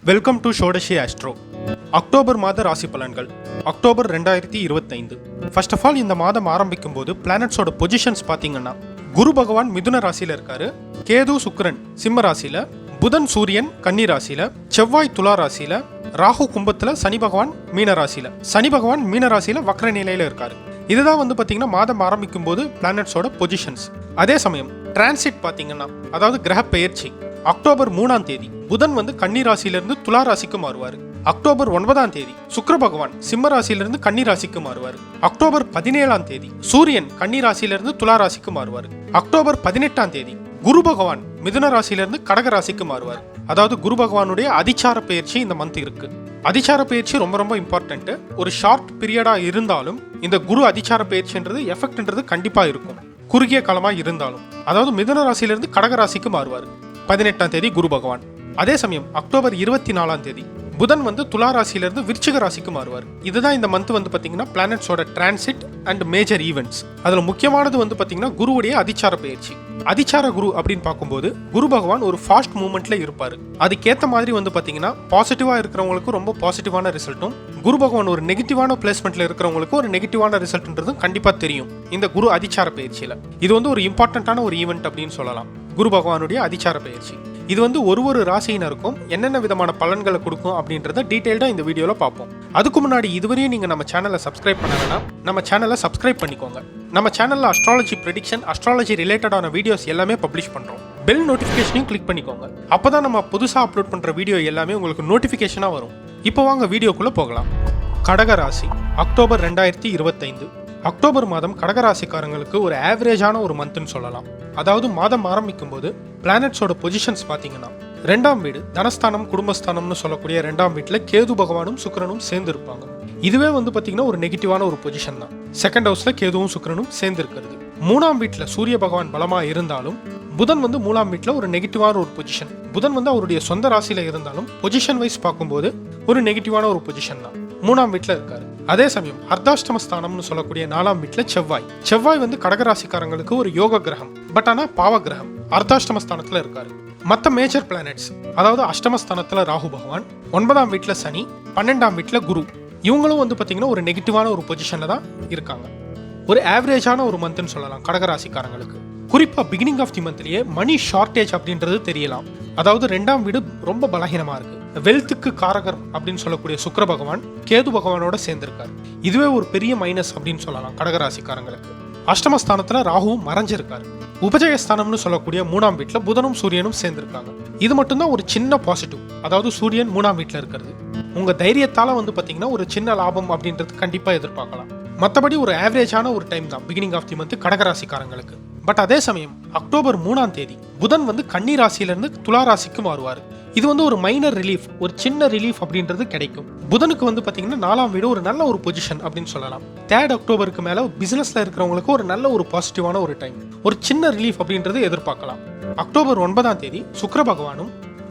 Welcome to Shodashi Astro. October மாத ராசி பலன்கள் அக்டோபர் 2025. ஃபர்ஸ்ட் ஆஃப் ஆல் இந்த மாதம் ஆரம்பிக்கும் போது பிளானட்ஸோட பொசிஷன்ஸ் பார்த்தீங்கன்னா குரு பகவான் மிதுன ராசியில இருக்காரு, கேது சுக்கிரன் சிம்ம ராசியில, புதன் சூரியன் கன்னி ராசியில, செவ்வாய் துலா ராசியில, ராகு கும்பத்துல, சனி பகவான் மீன ராசியில. சனி பகவான் மீன ராசியில வக்ர நிலையில இருக்காரு. இதுதான் பாத்தீங்கன்னா மாதம் ஆரம்பிக்கும் போது பிளானட்ஸோட பொசிஷன்ஸ். அதே சமயம் டிரான்சிட் பாத்தீங்கன்னா அதாவது கிரக பெயர்ச்சி அக்டோபர் 3ஆம் தேதி புதன் கன்னி ராசியிலிருந்து துலா ராசிக்கு மாறுவார். அக்டோபர் 9ஆம் தேதி சுக்கிர பகவான் சிம்ம ராசியிலிருந்து கன்னி ராசிக்கு மாறுவார். அக்டோபர் 17ஆம் தேதி சூரியன் கன்னி ராசியிலிருந்து துலா ராசிக்கு மாறுவார். அக்டோபர் 18ஆம் தேதி குரு பகவான் மிதுன ராசியிலிருந்து கடக ராசிக்கு மாறுவார். அதாவது குரு பகவானுடைய அதிச்சார பயிற்சி இந்த மந்த் இருக்கு. அதிச்சார பயிற்சி ரொம்ப ரொம்ப இம்பார்ட்டன்ட். ஒரு ஷார்ட் பீரியடா இருந்தாலும் இந்த குரு அதிச்சார பயிற்சின்றது எஃபெக்ட்ன்றது கண்டிப்பா இருக்கும், குறுகிய காலமா இருந்தாலும். அதாவது மிதுன ராசியிலிருந்து கடக ராசிக்கு மாறுவார் 18ஆம் தேதி குரு பகவான். அதே சமயம் அக்டோபர் 24ஆம் தேதி புதன் துலா ராசியிலிருந்து விருச்சிக ராசிக்கு மாறுவார். இதுதான் இந்த மந்த் பாத்தீங்கன்னா பிளானட்ஸோட டிரான்சிட் அண்ட் மேஜர் ஈவெண்ட்ஸ். அதுல முக்கியமானது பாத்தீங்கன்னா குருவுடைய அதிச்சார பயிற்சி. அதிச்சார குரு அப்படின்னு பார்க்கும்போது குரு பகவான் ஒரு ஃபாஸ்ட் மூவ்மெண்ட்ல இருப்பாரு. அதுக்கேற்ற மாதிரி பாத்தீங்கன்னா பாசிட்டிவா இருக்கிறவங்களுக்கு ரொம்ப பாசிட்டிவான ரிசல்ட்டும், குரு பகவான் ஒரு நெகட்டிவான பிளேஸ்மெண்ட்ல இருக்கிறவங்களுக்கு ஒரு நெகட்டிவான ரிசல்ட்ன்றதும் கண்டிப்பா தெரியும் இந்த குரு அதிச்சார பயிற்சியில. இது ஒரு இம்பார்ட்டன்டான ஒரு ஈவெண்ட் அப்படின்னு சொல்லலாம், குரு பகவானுடைய அதிச்சார பயிற்சி. இது ஒரு ராசியினருக்கும் என்னென்ன விதமான பலன்களை கொடுக்கும் அப்படின்றத டீடைல்டா இந்த வீடியோல பார்ப்போம். அதுக்கு முன்னாடி இதுவரையும் நீங்க நம்ம சேனலை சப்ஸ்கிரைப் பண்ணலன்னா நம்ம சேனலை சப்ஸ்கிரைப் பண்ணிக்கோங்க. நம்ம சேனல்ல அஸ்ட்ராலஜி ப்ரெடிக்ஷன், அஸ்ட்ராலஜி ரிலேட்டடான வீடியோஸ் எல்லாமே பப்ளிஷ் பண்றோம். பெல் நோட்டிபிகேஷனையும் கிளிக் பண்ணிக்கோங்க. அப்பதான் நம்ம புதுசா அப்லோட் பண்ற வீடியோ எல்லாமே உங்களுக்கு நோட்டிபிகேஷனா வரும். இப்போ வாங்க வீடியோக்குள்ள போகலாம். கடக ராசி அக்டோபர் 2025. அக்டோபர் மாதம் கடகராசிக்காரங்களுக்கு ஒரு ஆவரேஜான ஒரு மந்த்னு சொல்லலாம். அதாவது மாதம் ஆரம்பிக்கும் போது பிளானட்ஸோட பொசிஷன்ஸ் பாத்தீங்கன்னா 2ஆம் வீடு தனஸ்தானம் குடும்பஸ்தானம்னு சொல்லக்கூடிய 2ஆம் வீட்டுல கேது பகவானும் சுக்கிரனும் சேர்ந்து இருப்பாங்க. இதுவே பாத்தீங்கன்னா ஒரு நெகட்டிவான ஒரு பொசிஷன் தான். செகண்ட் ஹவுஸ்ல கேதுவும் சுக்கிரனும் சேர்ந்து இருக்கிறது. 3ஆம் வீட்டுல சூரிய பகவான் பலமா இருந்தாலும் புதன் 3ஆம் வீட்டுல ஒரு நெகட்டிவான ஒரு பொசிஷன். புதன் அவருடைய சொந்த ராசியில இருந்தாலும் பொசிஷன் வைஸ் பார்க்கும்போது ஒரு நெகட்டிவான ஒரு பொசிஷன் தான். 3ஆம் வீட்டுல இருக்காரு. அதே சமயம் அர்த்தாஷ்டம ஸ்தானம்னு சொல்லக்கூடிய 4ஆம் வீட்டுல செவ்வாய் கடகராசிக்காரங்களுக்கு ஒரு யோக கிரகம், பட் ஆனா பாவ கிரகம். அர்த்தாஷ்டம ஸ்தானத்துல இருக்காரு. மற்ற மேஜர் பிளானட்ஸ் அதாவது அஷ்டமஸ்தானத்துல ராகு பகவான், 9ஆம் வீட்டுல சனி, 12ஆம் வீட்டுல குரு, இவங்களும் பாத்தீங்கன்னா ஒரு நெகட்டிவான ஒரு பொசிஷன்ல தான் இருக்காங்க. ஒரு ஆவரேஜான ஒரு மந்த்னு சொல்லலாம் கடகராசிக்காரங்களுக்கு. குறிப்பா பிகினிங் ஆஃப் தி மந்த்லயே மணி ஷார்டேஜ் அப்படின்றது தெரியலாம். அதாவது 2ஆம் வீடு ரொம்ப பலகீனமா இருக்கு. வெல்த்துக்கு காரகர் அப்படின்னு சொல்லக்கூடிய சுக்கிர பகவான் கேது பகவானோட சேர்ந்திருக்காரு. இதுவே ஒரு பெரிய மைனஸ் அப்படின்னு சொல்லலாம் கடகராசிக்காரங்களுக்கு. அஷ்டமஸ்தானத்துல ராகுவும் மறைஞ்சிருக்காரு. உபஜயஸ்தானம்னு சொல்லக்கூடிய 3ஆம் வீட்டுல புதனும் சூரியனும் சேர்ந்திருக்காங்க. இது மட்டும்தான் ஒரு சின்ன பாசிட்டிவ். அதாவது சூரியன் 3ஆம் வீட்டுல இருக்கிறது உங்க தைரியத்தால பாத்தீங்கன்னா ஒரு சின்ன லாபம் அப்படின்றது கண்டிப்பா எதிர்பார்க்கலாம். மற்றபடி ஒரு ஆவரேஜான ஒரு டைம் தான் பிகினிங் ஆஃப் தி மந்த் கடகராசிக்காரங்களுக்கு. பட் அதே சமயம் அக்டோபர் 3ஆம் தேதி புதன் கன்னி ராசியிலிருந்து துலா ராசிக்கு மாறுவார். இது ஒரு மைனர் ரிலீஃப், ஒரு சின்ன ரிலீஃப் அப்படின்றது கிடைக்கும். புதனுக்கு பாத்தீங்கன்னா 4ஆம் வீடு ஒரு நல்ல ஒரு பொசிஷன் அப்படின்னு சொல்லலாம். 3 அக்டோபருக்கு மேல பிசினஸ்ல இருக்கிறவங்களுக்கு ஒரு நல்ல ஒரு பாசிட்டிவான ஒரு டைம், ஒரு சின்ன ரிலீஃப் அப்படின்றது எதிர்பார்க்கலாம். அக்டோபர் 9ஆம் தேதி சுக்கிர பகவானும்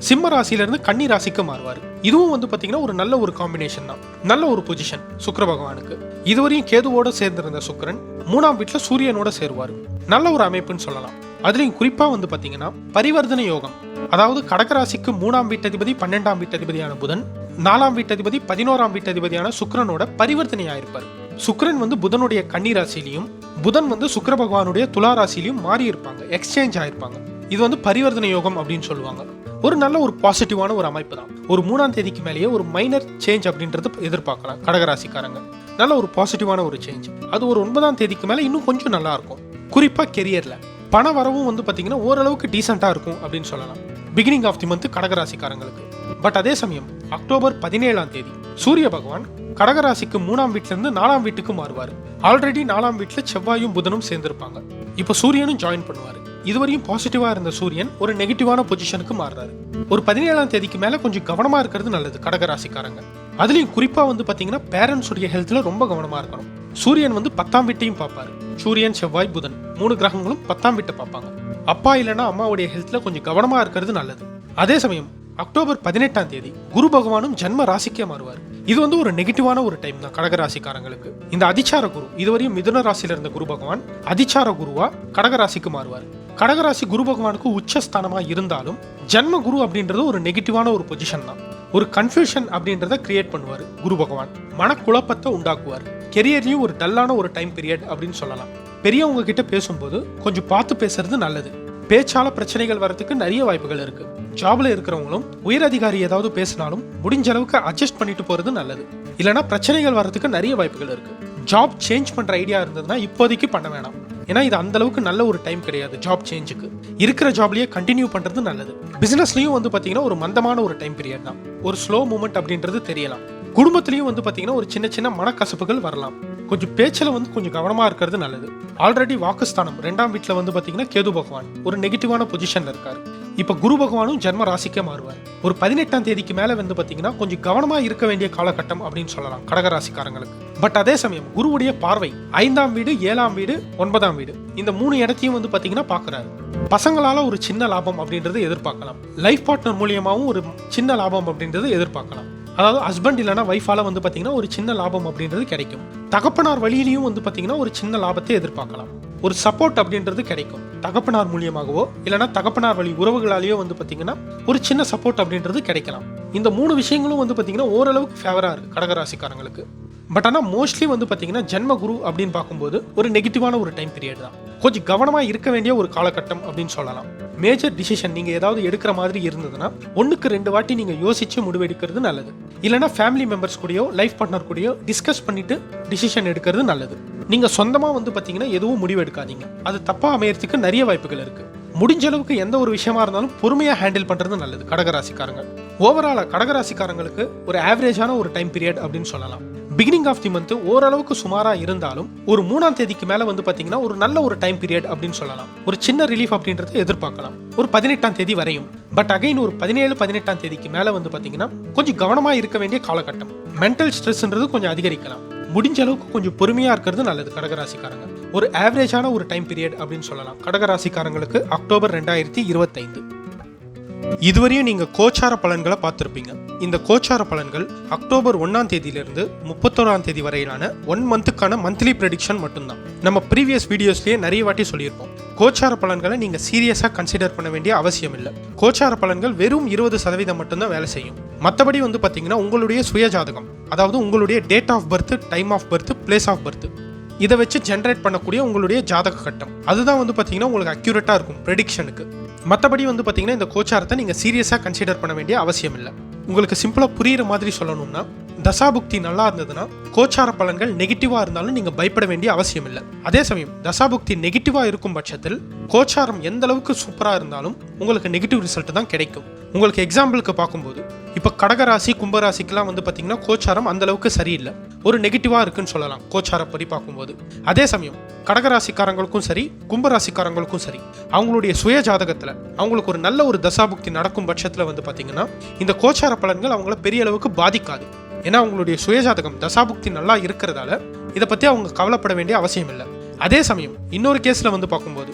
சிம்ம ராசியிலிருந்து கன்னி ராசிக்கு மாறுவார். இதுவும் பாத்தீங்கன்னா ஒரு நல்ல ஒரு காம்பினேஷன் தான், நல்ல ஒரு பொசிஷன் சுக்கிர பகவானுக்கு. இதுவரையும் கேதுவோட சேர்ந்திருந்த சுக்கிரன் 3ஆம் வீட்டுல சூரியனோட சேருவார். நல்ல ஒரு அமைப்புன்னு சொல்லலாம். அதுலயும் குறிப்பா பாத்தீங்கன்னா பரிவர்த்தனை யோகம். அதாவது கடகராசிக்கு 3ஆம் வீட்டதிபதி 12ஆம் வீட்டதிபதியான புதன், 4ஆம் வீட்டதிபதி 11ஆம் வீட்டதிபதியான சுக்கிரனோட பரிவர்த்தனை ஆயிருப்பார். சுக்கிரன் புதனுடைய கன்னி ராசியிலையும் புதன் சுக்கிர பகவானுடைய துலா ராசியிலையும் மாறி இருப்பாங்க, எக்ஸ்சேஞ்ச் ஆயிருப்பாங்க. இது பரிவர்த்தனை யோகம் அப்படின்னு சொல்லுவாங்க. ஒரு நல்ல ஒரு பாசிட்டிவான ஒரு அமைப்பு தான். ஒரு 3ஆம் தேதிக்கு மேலேயே ஒரு மைனர் சேஞ்ச் அப்படின்றது எதிர்பார்க்கலாம் கடகராசிக்காரங்க. நல்ல ஒரு பாசிட்டிவான ஒரு சேஞ்ச். அது ஒரு 9ஆம் தேதிக்கு மேல இன்னும் கொஞ்சம் நல்லா இருக்கும். குறிப்பா கெரியர்ல பண வரவும் பாத்தீங்கன்னா ஓரளவுக்கு டீசென்டா இருக்கும் அப்படின்னு சொல்லலாம் பிகினிங் ஆஃப் தி மந்த் கடகராசிக்காரங்களுக்கு. பட் அதே சமயம் அக்டோபர் 17ஆம் தேதி சூரிய பகவான் கடகராசிக்கு 3ஆம் வீட்டுல இருந்து 4ஆம் வீட்டுக்கு மாறுவார். ஆல்ரெடி 4ஆம் வீட்டுல செவ்வாயும் புதனும் சேர்ந்திருப்பாங்க. இப்ப சூரியனும் ஜாயின் பண்ணுவாரு. இதுவரையும் பாசிட்டிவா இருந்த சூரியன் ஒரு நெகட்டிவான பொசிஷனுக்கு மாறுறாரு. ஒரு 17ஆம் தேதிக்கு மேல கொஞ்சம் கவனமா இருக்கிறது நல்லது கடகராசிக்காரங்க. அதுலயும் குறிப்பா பாத்தீங்கன்னா பேரண்ட்ஸ் உடைய ஹெல்த்ல ரொம்ப கவனமா இருக்கணும். சூரியன் 10ஆம் வீட்டையும் பார்ப்பாரு. சூரியன் செவ்வாய் புதன் 3 கிரகங்களும் 10ஆம் வீட்டை பார்ப்பாங்க. அப்பா இல்லைன்னா அம்மாவுடைய ஹெல்த்ல கொஞ்சம் கவனமா இருக்கிறது நல்லது. அதே சமயம் அக்டோபர் 18ஆம் தேதி குரு பகவானும் ஜன்ம ராசிக்கே மாறுவார். இது ஒரு நெகட்டிவான ஒரு டைம் தான் கடகராசிக்காரங்களுக்கு. இந்த அதிச்சார குரு இதுவரையும் மிதுன ராசியில இருந்த குரு பகவான் அதிச்சார குருவா கடகராசிக்கு மாறுவார். கடகராசி குரு பகவானுக்கு உச்சஸ்தானமா இருந்தாலும் ஜன்ம குரு அப்படின்றது ஒரு நெகட்டிவான ஒரு பொசிஷன் தான். ஒரு கன்ஃபியூஷன் அப்படின்றத கிரியேட் பண்ணுவார் குரு பகவான். மனக்குழப்பத்தை உண்டாக்குவார். கெரியர்லயும் ஒரு டல்லான ஒரு டைம் பீரியட் அப்படின்னு சொல்லலாம். பெரியவங்க கிட்ட பேசும்போது கொஞ்சம் பார்த்து பேசுறது நல்லது. பேச்சால பிரச்சனைகள் வரதுக்கு நிறைய வாய்ப்புகள் இருக்கு. ஜாப்ல இருக்கிறவங்களும் உயர் அதிகாரி ஏதாவது பேசினாலும் முடிஞ்ச அளவுக்கு அட்ஜஸ்ட் பண்ணிட்டு போறது நல்லது. இல்லைன்னா பிரச்சனைகள் வர்றதுக்கு நிறைய வாய்ப்புகள் இருக்கு. ஜாப் சேஞ்ச் பண்ற ஐடியா இருந்ததுன்னா இப்போதைக்கு பண்ண வேணாம். ஏன்னா இது அந்த அளவுக்கு நல்ல ஒரு டைம் கிடையாது ஜாப் சேஞ்சுக்கு. இருக்கிற ஜாப்லயே கண்டினியூ பண்றது நல்லது. பிசினஸ்லயும் வந்து பாத்தீங்கன்னா ஒரு மந்தமான ஒரு டைம் பீரியட் தான். ஒரு ஸ்லோ மூவ்மெண்ட் அப்படின்றது தெரியலாம். குடும்பத்திலயும் வந்து பாத்தீங்கன்னா ஒரு சின்ன சின்ன மனக்கசப்புகள் வரலாம். கொஞ்சம் பேச்சில் வந்து கொஞ்சம் கவனமா இருக்கிறது நல்லது. ஆல்ரெடி வாக்குஸ்தானம் 2ஆம் வீட்டுல வந்து பாத்தீங்கன்னா கேது பகவான் ஒரு நெகட்டிவான பொசிஷன்ல இருக்காரு. இப்ப குரு பகவானும் ஜென்ம ராசிக்கே மாறுவார். ஒரு 18ஆம் தேதிக்கு மேல வந்து பாத்தீங்கன்னா கொஞ்சம் கவனமா இருக்க வேண்டிய காலகட்டம் அப்படின்னு சொல்லலாம் கடகராசிக்காரங்களுக்கு. பட் அதே சமயம் குருவுடைய பார்வை 5ஆம் வீடு, 7ஆம் வீடு, 9ஆம் வீடு இந்த 3 இடத்தையும் வந்து பாத்தீங்கன்னா பாக்குறாரு. பசங்களால ஒரு சின்ன லாபம் அப்படின்றது எதிர்பார்க்கலாம். லைஃப் பார்ட்னர் மூலியமாவும் ஒரு சின்ன லாபம் அப்படின்றது எதிர்பார்க்கலாம். அதாவது ஹஸ்பண்ட் இல்லைன்னா ஒய்ஃபால வந்து பாத்தீங்கன்னா ஒரு சின்ன லாபம் அப்படின்றது கிடைக்கும். தகப்பனார் வழியிலையும் வந்து பாத்தீங்கன்னா ஒரு சின்ன லாபத்தை எதிர்பார்க்கலாம். ஒரு சப்போர்ட் அப்படின்றது கிடைக்கும். தகப்பனார் மூலியமாகவோ இல்லைன்னா தகப்பனார் வழி உறவுகளாலேயோ வந்து பாத்தீங்கன்னா ஒரு சின்ன சப்போர்ட் அப்படின்றது கிடைக்கலாம். இந்த 3 விஷயங்களும் வந்து பாத்தீங்கன்னா ஓரளவுக்கு ஃபேவரா இருக்கு கடகராசிக்காரங்களுக்கு. பட் ஆனால் மோஸ்ட்லி வந்து பார்த்தீங்கன்னா ஜென்ம குரு அப்படின்னு பார்க்கும்போது ஒரு நெகட்டிவான ஒரு டைம் பீரியட் தான். கொஞ்சம் கவனமாக இருக்க வேண்டிய ஒரு காலகட்டம் அப்படின்னு சொல்லலாம். மேஜர் டிசிஷன் நீங்கள் ஏதாவது எடுக்கிற மாதிரி இருந்ததுன்னா 1க்கு 2 வாட்டி நீங்கள் யோசிச்சு முடிவெடுக்கிறது நல்லது. இல்லைனா ஃபேமிலி மெம்பர்ஸ் கூடயோ லைஃப் பார்ட்னர் கூடயோ டிஸ்கஸ் பண்ணிட்டு டிசிஷன் எடுக்கிறது நல்லது. நீங்கள் சொந்தமாக வந்து பார்த்தீங்கன்னா எதுவும் முடிவு எடுக்காதீங்க. அது தப்பாக அமையறதுக்கு நிறைய வாய்ப்புகள் இருக்கு. முடிஞ்ச அளவுக்கு எந்த ஒரு விஷயமா இருந்தாலும் பொறுமையாக ஹேண்டில் பண்ணுறது நல்லது கடகராசிக்காரங்க. ஓவராலாக கடகராசிக்காரங்களுக்கு ஒரு ஆவரேஜான ஒரு டைம் பீரியட் அப்படின்னு சொல்லலாம். பிகினிங் ஆஃப் தி மந்த் ஓரளவுக்கு சுமாரா இருந்தாலும் ஒரு 3ஆம் தேதிக்கு மேல வந்து பாத்தீங்கன்னா ஒரு நல்ல ஒரு டைம் பீரியட் அப்படின்னு சொல்லலாம். ஒரு சின்ன ரிலீஃப் அப்படின்றத எதிர்பார்க்கலாம் ஒரு 18ஆம் தேதி வரையும். பட் அகைன் ஒரு 17, 18ஆம் தேதிக்கு மேல வந்து பாத்தீங்கன்னா கொஞ்சம் கவனமா இருக்க வேண்டிய காலகட்டம். மென்டல் ஸ்ட்ரெஸ்ன்றது கொஞ்சம் அதிகரிக்கலாம். முடிஞ்ச அளவுக்கு கொஞ்சம் பொறுமையா இருக்கிறது நல்லது கடகராசிக்காரங்க. ஒரு ஆவரேஜான ஒரு டைம் பீரியட் அப்படின்னு சொல்லலாம் கடகராசிக்காரங்களுக்கு அக்டோபர் 2025. இதுவரையும் நீங்க கோச்சார பலன்களை பார்த்திருப்பீங்க. இந்த கோச்சார பலன்கள் அக்டோபர் 1ஆம் தேதியிலிருந்து 31ஆம் தேதி வரையிலான 1 மந்த்துக்கான மந்த்லி ப்ரெடிக்ஷன் மட்டும்தான். நம்ம ப்ரீவியஸ் வீடியோஸ்லயே நிறைய வாட்டி சொல்லியிருப்போம். கோச்சார பலன்களை நீங்க சீரியஸா கன்சிடர் பண்ண வேண்டிய அவசியம் இல்லை. கோச்சார பலன்கள் வெறும் 20% மட்டும்தான் வேலை செய்யும். மற்றபடி வந்து பாத்தீங்கன்னா உங்களுடைய சுயஜாதகம், அதாவது உங்களுடைய date of birth, time of birth, place of birth, இதை வச்சு ஜென்ரேட் பண்ணக்கூடிய உங்களுடைய ஜாதக கட்டம் அதுதான் வந்து பாத்தீங்கன்னா உங்களுக்கு அக்யூரேட்டா இருக்கும் ப்ரெடிக்ஷனுக்கு. மற்றபடி வந்து பாத்தீங்கன்னா இந்த கோச்சாரத்தை நீங்க சீரியஸா கன்சிடர் பண்ண வேண்டிய அவசியம் இல்லை. உங்களுக்கு சிம்பிளா புரியுற மாதிரி சொல்லணும்னா, தசாபுக்தி நல்லா இருந்ததுன்னா கோச்சார பலன்கள் நெகட்டிவா இருந்தாலும் நீங்க பயப்பட வேண்டிய அவசியம் இல்லை. அதே சமயம் தசாபுக்தி நெகட்டிவா இருக்கும் பட்சத்தில் கோச்சாரம் எந்த அளவுக்கு சூப்பரா இருந்தாலும் உங்களுக்கு நெகட்டிவ் ரிசல்ட் தான் கிடைக்கும். உங்களுக்கு எக்ஸாம்பிளுக்கு பார்க்கும்போது இப்ப கடகராசி, கும்பராசிக்கெல்லாம் வந்து பாத்தீங்கன்னா கோச்சாரம் அந்த அளவுக்கு சரியில்லை, ஒரு நெகட்டிவா இருக்குன்னு சொல்லலாம் கோச்சாரப்படி பார்க்கும்போது. அதே சமயம் கடகராசிக்காரங்களுக்கும் சரி, கும்பராசிக்காரங்களுக்கும் சரி, அவங்களுடைய சுய ஜாதகத்துல அவங்களுக்கு ஒரு நல்ல ஒரு தசாபுக்தி நடக்கும் பட்சத்துல வந்து பாத்தீங்கன்னா இந்த கோச்சார பலன்கள் அவங்கள பெரிய அளவுக்கு பாதிக்காது. ஏன்னா அவங்களுடைய சுயஜாதகம் தசாபுக்தி நல்லா இருக்கிறதால இதை பத்தி அவங்க கவலைப்பட வேண்டிய அவசியம் இல்லை. அதே சமயம் இன்னொரு கேஸ்ல வந்து பார்க்கும்போது,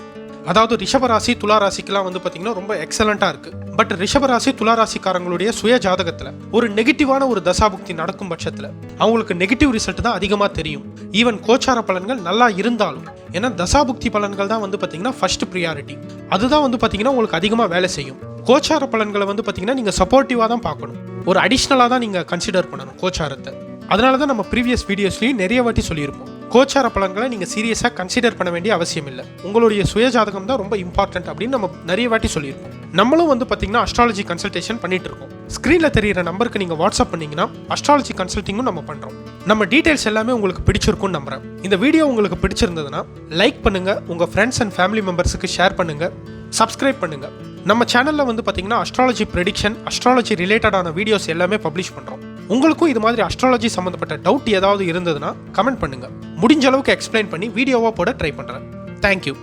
அதாவது ரிஷபராசி, துளாராசிக்கெல்லாம் வந்து பாத்தீங்கன்னா ரொம்ப எக்ஸலண்டா இருக்கு. பட் ரிஷபராசி, துளாராசிக்காரங்களுடைய சுய ஜாதகத்துல ஒரு நெகட்டிவான ஒரு தசாபுக்தி நடக்கும் பட்சத்துல அவங்களுக்கு நெகட்டிவ் ரிசல்ட் தான் அதிகமா தெரியும். ஈவன் கோச்சார பலன்கள் நல்லா இருந்தாலும். ஏன்னா தசாபுக்தி பலன்கள் தான் வந்து பாத்தீங்கன்னா ஃபர்ஸ்ட் ப்ரியாரிட்டி. அதுதான் வந்து பாத்தீங்கன்னா உங்களுக்கு அதிகமா வேலை செய்யும். கோச்சார பலன்களை வந்து பாத்தீங்கன்னா நீங்க சப்போர்ட்டிவா தான் பார்க்கணும், ஒரு அடிஷ்னலா தான் நீங்க கன்சிடர் பண்ணணும் கோச்சாரத்தை. அதனாலதான் நம்ம ப்ரீவியஸ் வீடியோஸ்லயும் நிறைய வாட்டி சொல்லியிருப்போம், கோச்சார பலன்களை நீங்க சீரியஸா கன்சிடர் பண்ண வேண்டிய அவசியம் இல்லை, உங்களுடைய சுயஜாதகம் தான் ரொம்ப இம்பார்ட்டன்ட் அப்படின்னு நம்ம நிறைய வாட்டி சொல்லியிருப்போம். நம்மளும் வந்து பாத்தீங்கன்னா அஸ்ட்ராலஜி கன்சல்டேஷன் பண்ணிட்டு இருக்கோம். ஸ்கிரீன்ல தெரியிற நம்பருக்கு நீங்க வாட்ஸ்அப் பண்ணீங்கன்னா அஸ்ட்ராலஜி கன்சல்டிங்கும் நம்ம பண்றோம். நம்ம டீடைல்ஸ் எல்லாமே உங்களுக்கு பிடிச்சிருக்கும்னு நம்புறேன். இந்த வீடியோ உங்களுக்கு பிடிச்சிருந்ததுன்னா லைக் பண்ணுங்க, உங்க ஃப்ரெண்ட்ஸ் அண்ட் ஃபேமிலி மெம்பர்ஸுக்கு ஷேர் பண்ணுங்க, சப்ஸ்கிரைப் பண்ணுங்க. நம்ம சேனல்ல வந்து பாத்தீங்கன்னா அஸ்ட்ராலஜி ப்ரெடிக்ஷன், அஸ்ட்ராலஜி ரிலேட்டடான வீடியோஸ் எல்லாமே பப்ளிஷ் பண்றோம். உங்களுக்கும் இது மாதிரி அஸ்ட்ராலஜி சம்பந்தப்பட்ட டவுட் ஏதாவது இருந்ததுன்னா கமெண்ட் பண்ணுங்க. முடிஞ்ச அளவுக்கு எக்ஸ்பிளைன் பண்ணி வீடியோவா போட ட்ரை பண்றேன். தேங்க்யூ.